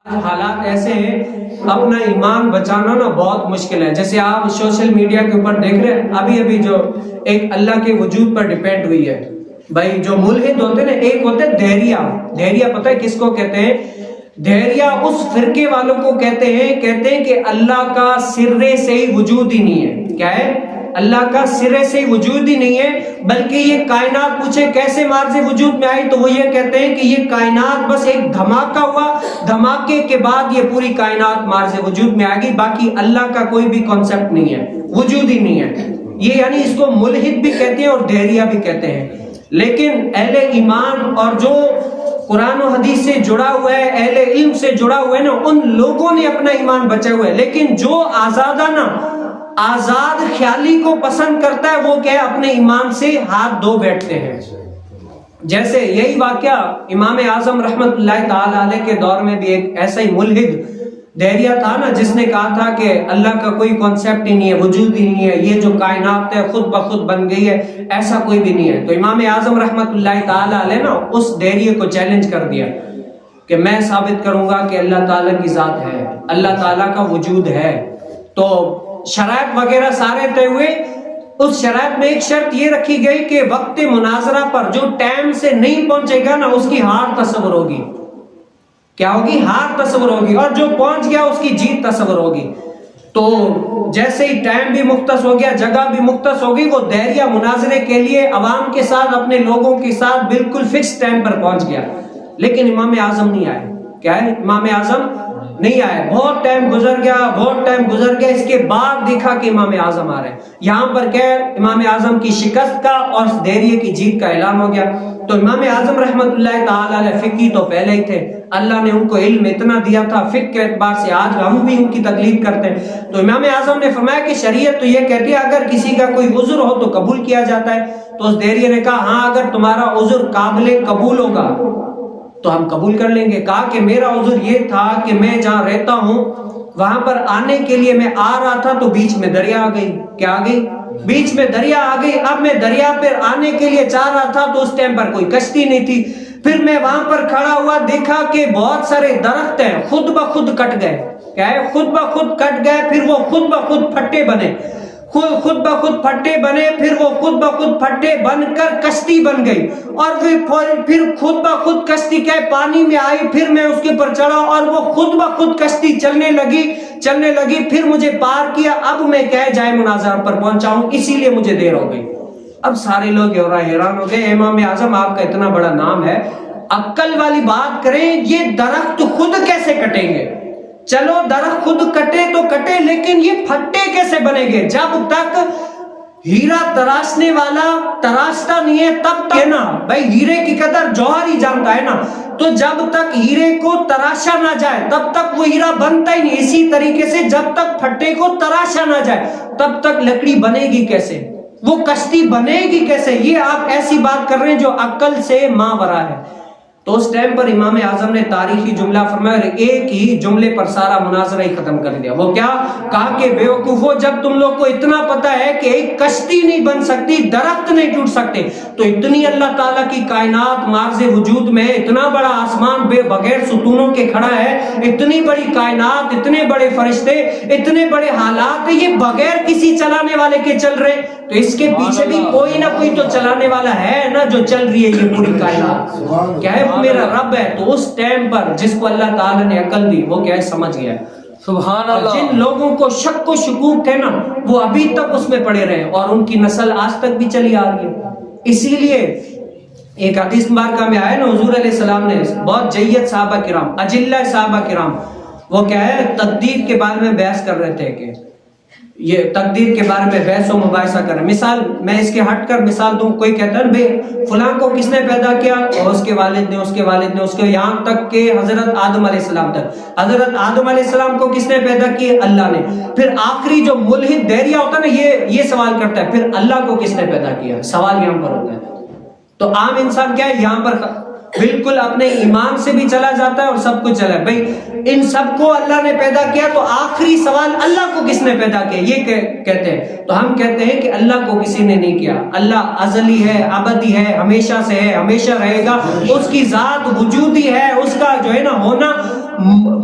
حالات ایسے ہیں اپنا ایمان بچانا نا بہت مشکل ہے. جیسے آپ سوشل میڈیا کے اوپر دیکھ رہے ہیں ابھی جو ایک اللہ کے وجود پر ڈیپینڈ ہوئی ہے. بھائی جو ملحد ہوتے ہیں نا، ایک ہوتے ہیں دھیریا پتہ ہے کس کو کہتے ہیں؟ دھیریا اس فرقے والوں کو کہتے ہیں کہ اللہ کا سرے سے ہی وجود ہی نہیں ہے. کیا ہے؟ اللہ کا سرے سے وجود ہی نہیں ہے، بلکہ یہ کائنات پوچھے کیسے مارز وجود میں آئی تو وہ یہ کہتے ہیں کہ یہ کائنات بس ایک دھماکہ ہوا، دھماکے کے بعد یہ پوری کائنات مارز وجود میں آ گئی، باقی اللہ کا کوئی بھی کانسیپٹ نہیں ہے، وجود ہی نہیں ہے. یہ یعنی اس کو ملحد بھی کہتے ہیں اور دھیریا بھی کہتے ہیں. لیکن اہل ایمان اور جو قرآن و حدیث سے جڑا ہوا ہے، اہل علم سے جڑا ہوا ہے نا، ان لوگوں نے اپنا ایمان بچا ہوا ہے. لیکن جو آزاد خیالی کو پسند کرتا ہے وہ کیا اپنے ایمان سے ہاتھ دھو بیٹھتے ہیں. جیسے یہی واقعہ امام اعظم رحمت اللہ تعالی علیہ کے دور میں بھی ایک ایسا ہی ملحد دھیریا تھا نا، جس نے کہا تھا کہ اللہ کا کوئی کانسیپٹ ہی نہیں ہے، وجود ہی نہیں ہے، یہ جو کائنات ہے خود بخود بن گئی ہے، ایسا کوئی بھی نہیں ہے. تو امام اعظم رحمت اللہ تعالی علیہ نا اس دھیریے کو چیلنج کر دیا کہ میں ثابت کروں گا کہ اللہ تعالیٰ کی ذات ہے، اللہ تعالیٰ کا وجود ہے. تو شرائط وغیرہ سارے طے ہوئے. اس شرائط میں ایک شرط یہ رکھی گئی کہ وقت مناظرہ پر جو ٹائم سے نہیں پہنچے گا نا اس کی ہار تصور ہوگی. کیا ہوگی؟ ہار تصور ہوگی. اور جو پہنچ گیا اس کی جیت تصور ہوگی. تو جیسے ہی ٹائم بھی مختص ہو گیا، جگہ بھی مختص ہو گئی، وہ دھیریا مناظرے کے لیے عوام کے ساتھ اپنے لوگوں کے ساتھ بالکل فکس ٹائم پر پہنچ گیا. لیکن امام اعظم نہیں آئے. کیا ہے؟ امام اعظم نہیں آئے. بہت ٹائم گزر گیا. اس کے بعد دیکھا کہ امام اعظم آ رہے ہیں. یہاں پر کیا ہے؟ امام اعظم کی شکست کا اور دھیریے کی جیت کا اعلان ہو گیا. تو امام اعظم رحمت اللہ تعالی علیہ فقی تو پہلے ہی تھے، اللہ نے ان کو علم اتنا دیا تھا فقہ کے اعتبار سے، آج ہم بھی ان کی تقلید کرتے ہیں. تو امام اعظم نے فرمایا کہ شریعت تو یہ کہتی ہے اگر کسی کا کوئی عذر ہو تو قبول کیا جاتا ہے. تو اس دھیریے نے کہا ہاں اگر تمہارا عذر قابل قبول ہوگا تو ہم قبول کر لیں گے. کہا کہ میرا عذر یہ تھا کہ میں جہاں رہتا ہوں وہاں پر آنے کے لیے میں آ رہا تھا تو بیچ میں دریا آ گئی. کیا آ گئی؟ بیچ میں دریا آ گئی. اب میں دریا پر آنے کے لیے چاہ رہا تھا تو اس ٹائم پر کوئی کشتی نہیں تھی. پھر میں وہاں پر کھڑا ہوا، دیکھا کہ بہت سارے درخت ہیں خود بخود کٹ گئے. کیا ہے؟ خود بخود کٹ گئے. پھر وہ خود بخود پھٹے بنے، خود بخود پھٹے بنے، پھر وہ خود بخود پھٹے بن کر کشتی بن گئی. اور پھر خود بخود کشتی کیا پانی میں آئی. پھر میں اس کے پر چڑھا اور وہ خود بخود کشتی چلنے لگی. پھر مجھے پار کیا. اب میں کیا جائے مناظرہ پر پہنچا ہوں، اسی لیے مجھے دیر ہو گئی. اب سارے لوگ حیران ہو گئے، امام اعظم آپ کا اتنا بڑا نام ہے، عقل والی بات کریں، یہ درخت خود کیسے کٹیں گے؟ چلو درخت خود کٹے تو کٹے، لیکن یہ پھٹے کیسے بنیں گے؟ جب تک ہیرا تراشنے والا تراشتا نہیں ہے تب تک نا، بھائی ہیرے کی قدر جوہر ہی جانتا ہے نا، تو جب تک ہیرے کو تراشا نہ جائے تب تک وہ ہیرا بنتا ہی نہیں. اسی طریقے سے جب تک پھٹے کو تراشا نہ جائے تب تک لکڑی بنے گی کیسے، وہ کشتی بنے گی کیسے؟ یہ آپ ایسی بات کر رہے ہیں جو عقل سے ماورا ہے. تو اس ٹائم پر امام اعظم نے تاریخی جملہ فرمایا اور ایک ہی جملے پر سارا مناظرہ ہی ختم کر دیا. وہ کیا کہا کہ بیوقوفو، جب تم لوگ کو اتنا پتا ہے کہ ایک کشتی نہیں بن سکتی، درخت نہیں ٹوٹ سکتے، تو اتنی اللہ تعالیٰ کی کائنات مارز وجود میں اتنا بڑا آسمان بے بغیر ستونوں کے کھڑا ہے، اتنی بڑی کائنات، اتنے بڑے فرشتے، اتنے بڑے حالات، یہ بغیر کسی چلانے والے کے چل رہے، تو اس کے پیچھے بھی کوئی نہ کوئی تو چلانے والا ہے نا جو چل رہی ہے یہ پوری کائنات. کیا ہے؟ وہ میرا رب ہے. تو اس ٹائم پر جس کو اللہ تعالیٰ نے عقل دی وہ کیا ہے؟ سمجھ گیا. سبحان اللہ. جن لوگوں کو شک و شکوک تھے نا وہ ابھی تک اس میں پڑے رہے اور ان کی نسل آج تک بھی چلی آ رہی ہے. اسی لیے ایک حدیث مبارکہ میں آئے نا، حضور علیہ السلام نے بہت جید صحابہ کرام، اجلہ صحابہ کرام، وہ کیا ہے تقدیر کے بارے میں بحث کر رہے تھے کہ یہ تقدیر کے بارے میں بحث و مباحثہ کر رہے. مثال میں اس کے ہٹ کر مثال دوں، کوئی کہتا ہے بھئی فلاں کو کس نے پیدا کیا؟ اور اس کے والد نے، اس کے والد نے، اس کے یہاں تک کہ حضرت آدم علیہ السلام تک. حضرت آدم علیہ السلام کو کس نے پیدا کیا؟ اللہ نے. پھر آخری جو ملحد دھیریا ہوتا ہے نا یہ سوال کرتا ہے پھر اللہ کو کس نے پیدا کیا؟ سوال یہاں پر ہوتا ہے. تو عام انسان کیا ہے یہاں پر بالکل اپنے ایمان سے بھی چلا جاتا ہے اور سب کچھ چلا ہے. بھائی ان سب کو اللہ نے پیدا کیا تو آخری سوال اللہ کو کس نے پیدا کیا یہ کہتے ہیں. تو ہم کہتے ہیں کہ اللہ کو کسی نے نہیں کیا. اللہ ازلی ہے، ابدی ہے، ہمیشہ سے ہے، ہمیشہ رہے گا. اس کی ذات وجودی ہے، اس کا جو ہے نا ہونا